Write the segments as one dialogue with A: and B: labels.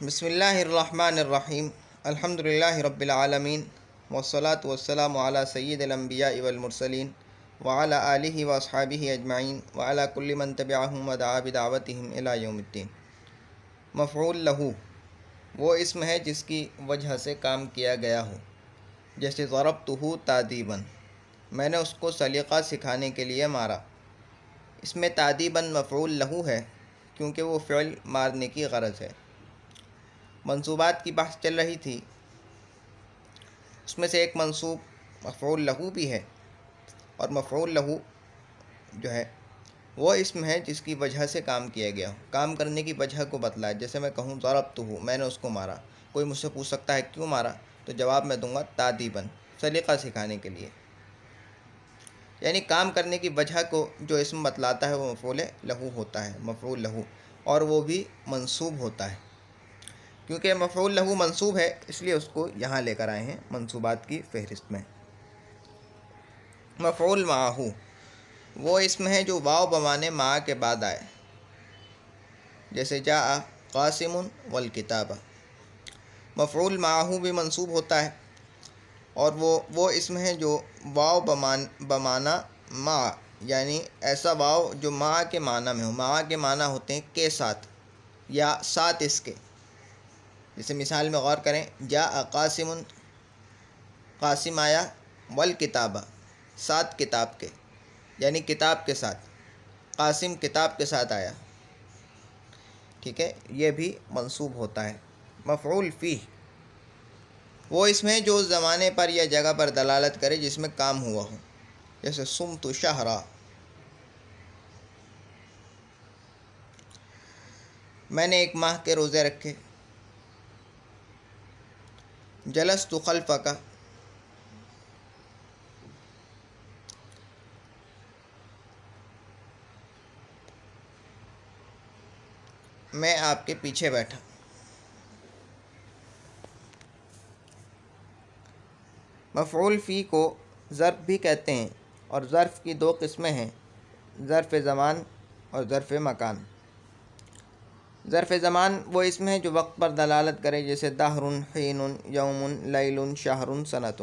A: بسم اللہ الرحمن الرحیم الحمد للہ رب العالمین والصلاة والسلام علی سید الانبیاء والمرسلین وعلی آلہ واصحابہ اجمعین وعلی کل من تبعہم ودعا بدعوتہم الی یوم الدین۔ مفعول لہو وہ اسم ہے جس کی وجہ سے کام کیا گیا ہو، جیسے ضربتہ تادیباً، میں نے اس کو سلیقہ سکھانے کے لیے مارا۔ اس میں تادیباً مفعول لہو ہے کیونکہ وہ فعل مارنے کی غرض ہے۔ منصوبات کی بحث چل رہی تھی، اس میں سے ایک منصوب مفعول لہو بھی ہے، اور مفعول لہو جو ہے وہ اسم ہے جس کی وجہ سے کام کیا گیا ہو، کام کرنے کی وجہ کو بتلایا۔ جیسے میں کہوں ضربتہ، میں نے اس کو مارا، کوئی مجھ سے پوچھ سکتا ہے کیوں مارا، تو جواب میں دوں گا تادیباً، سلیقہ سکھانے کے لیے۔ یعنی کام کرنے کی وجہ کو جو اسم بتلاتا ہے وہ مفعول لہو ہوتا ہے، مفعول لہو، اور وہ بھی منصوب ہوتا ہے۔ کیونکہ مفعول لہو منصوب ہے اس لیے اس کو یہاں لے کر آئے ہیں منصوبات کی فہرست میں۔ مفعول معہ وہ اسم ہے جو واو بمعنی مع کے بعد آئے، جیسے جاء قاسم والکتاب۔ مفعول معہ بھی منصوب ہوتا ہے، اور وہ اسم ہے جو واو بمعنی مع، یعنی ایسا واو جو مع کے معنی میں ہو۔ مع کے معنی ہوتے ہیں کے ساتھ یا ساتھ اس کے۔ جیسے مثال میں غور کریں، جاء قاسم، قاسم آیا، والکتاب، ساتھ کتاب کے، یعنی کتاب کے ساتھ، قاسم کتاب کے ساتھ آیا، ٹھیک ہے، یہ بھی منصوب ہوتا ہے۔ مفعول فیہ وہ اسم ہے جو زمانے پر یا جگہ پر دلالت کرے جس میں کام ہوا ہو، جیسے صمت شہرا، میں نے ایک ماہ کے روزے رکھے۔ جلست خلفک، میں آپ کے پیچھے بیٹھا۔ مفعول فی کو ظرف بھی کہتے ہیں، اور ظرف کی دو قسمیں ہیں، ظرف زمان اور ظرف مکان۔ ظرف زمان وہ اسم ہے جو وقت پر دلالت کرے، جیسے دہر، حین، یوم، لیل، شہر، سنۃ۔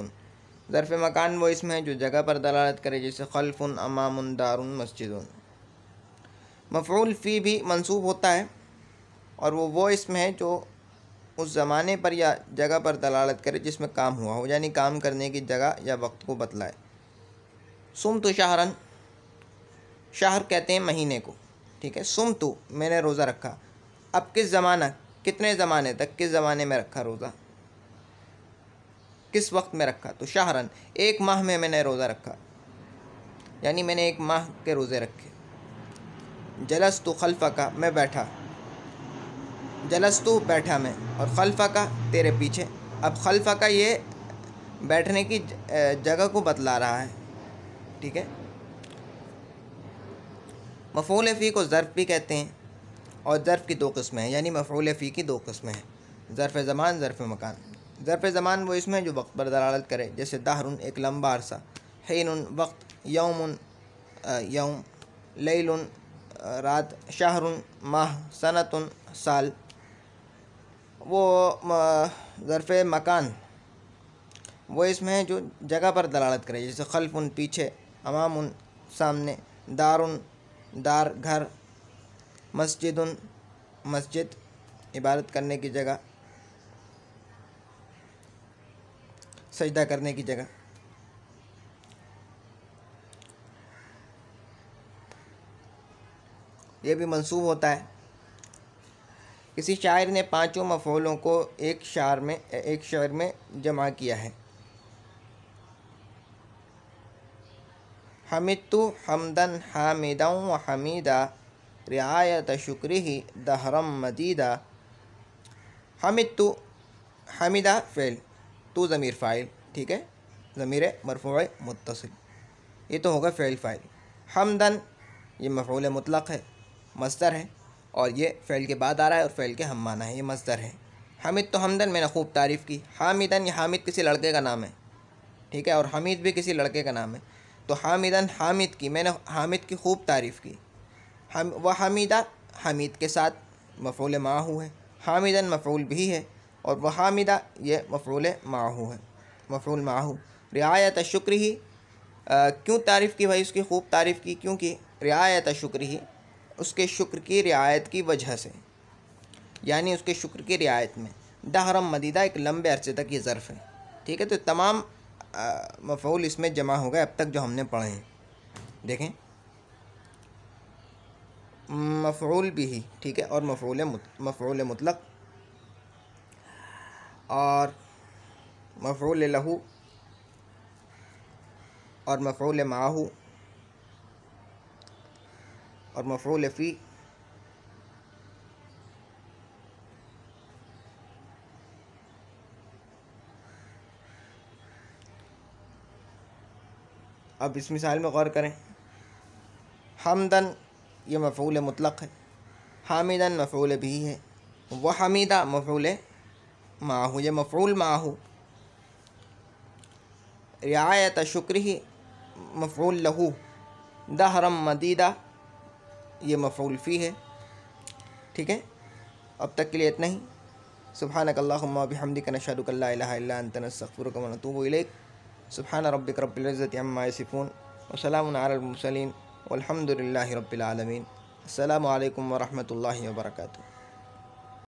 A: ظرف مکان وہ اسم ہے جو جگہ پر دلالت کرے، جیسے خلف، امام، دار، مسجد۔ مفعول فی بھی منصوب ہوتا ہے، اور وہ اسم ہے جو اس زمانے پر یا جگہ پر دلالت کرے جس میں کام ہوا ہو، یعنی کام کرنے کی جگہ یا وقت کو بتلائے۔ صمت شہرن، شہر کہتے ہیں مہینے کو، ٹھیک ہے۔ صمت میں نے روزہ رکھا، اب کس زمانہ، کتنے زمانے تک، کس زمانے میں رکھا روزہ، کس وقت میں رکھا، تو شہرن، ایک ماہ میں نے روزہ رکھا، یعنی میں نے ایک ماہ کے روزے رکھے۔ جلست خلفک، میں بیٹھا، جلست بیٹھا میں، اور خلفک تیرے پیچھے۔ اب خلفک یہ بیٹھنے کی جگہ کو بتلا رہا ہے، ٹھیک ہے۔ مفعول فی کو ظرف بھی کہتے ہیں، اور ظرف کی دو قسمیں ہیں، یعنی مفعول فی کی دو قسمیں ہیں، ظرف زمان، ظرف مکان۔ ظرف زمان وہ اسم ہے جو وقت پر دلالت کرے، جیسے دہر، ایک لمبا عرصہ، حین، وقت، یوم، یوم، لیل، رات، شہر، ماہ، سنۃ، سال۔ وہ ظرف مکان وہ اسم ہے جو جگہ پر دلالت کرے، جیسے خلف، پیچھے، امام، سامنے، دار، دار، گھر، مسجد، مسجد، عبادت کرنے کی جگہ، سجدہ کرنے کی جگہ۔ یہ بھی منصوب ہوتا ہے۔ کسی شاعر نے پانچوں مفعولوں کو ایک شعر میں جمع کیا ہے۔ حمدت حمدا حامدا وحمیدا رعایت شکرہ دہرا مدیدا۔ حمدت، حمیدہ فعل، تو ضمیر فاعل، ٹھیک ہے، ضمیر مرفوع متصل، یہ تو ہوگا فعل فاعل۔ حمدن یہ مفعول مطلق ہے، مصدر ہے، اور یہ فعل کے بعد آ رہا ہے اور فعل کے ہم معنی ہے، یہ مصدر ہے۔ حمدت حمدن، میں نے خوب تعریف کی۔ حامدن، یہ حامد کسی لڑکے کا نام ہے، ٹھیک ہے، اور حمید بھی کسی لڑکے کا نام ہے، تو حامدن، حامد کی، میں نے حامد کی خوب تعریف کی۔ وہ حمیدہ، حمید کے ساتھ مفعول معہ ہے۔ حامدن مفعول بھی ہے، اور وہ حامدہ یہ مفعول معہو ہے، مفعول معہو۔ رعایت شکر ہی، کیوں تعریف کی بھائی، اس کی خوب تعریف کی، کیونکہ رعایت شکر ہی اس کے شکر کی رعایت کی وجہ سے، یعنی اس کے شکر کی رعایت میں۔ دہرم مدیدہ ایک لمبے عرصے تک یہ ظرف ہے، ٹھیک ہے۔ تو تمام مفعول اس میں جمع ہو گئے اب تک جو ہم نے پڑھے ہیں، دیکھیں مفعول بھی، ٹھیک ہے، اور مفعول مطلق، اور مفعول لہو، اور مفعول معہو، اور مفعول فی، اب اس مثال میں غور کریں۔ حمدن یہ مفعول مطلق ہے، حامدن مفعول بھی ہے، وحمیدہ مفعول معہو، یہ مفعول معہو۔ رعایت شکر ہی مفعول لہو، دہرم مدیدہ یہ مفعول فی ہے، ٹھیک ہے۔ اب تک کے لیے اتنا ہی۔ سبحانک اللہم و بحمدک، نشہد ان لا الہ الا انت، نستغفرک و نتوب الیک۔ سبحان ربک رب العزۃ عما یصفون، وسلام علی المرسلین، والحمد للہ رب العالمین۔ السلام علیکم ورحمۃ اللہ وبرکاتہ۔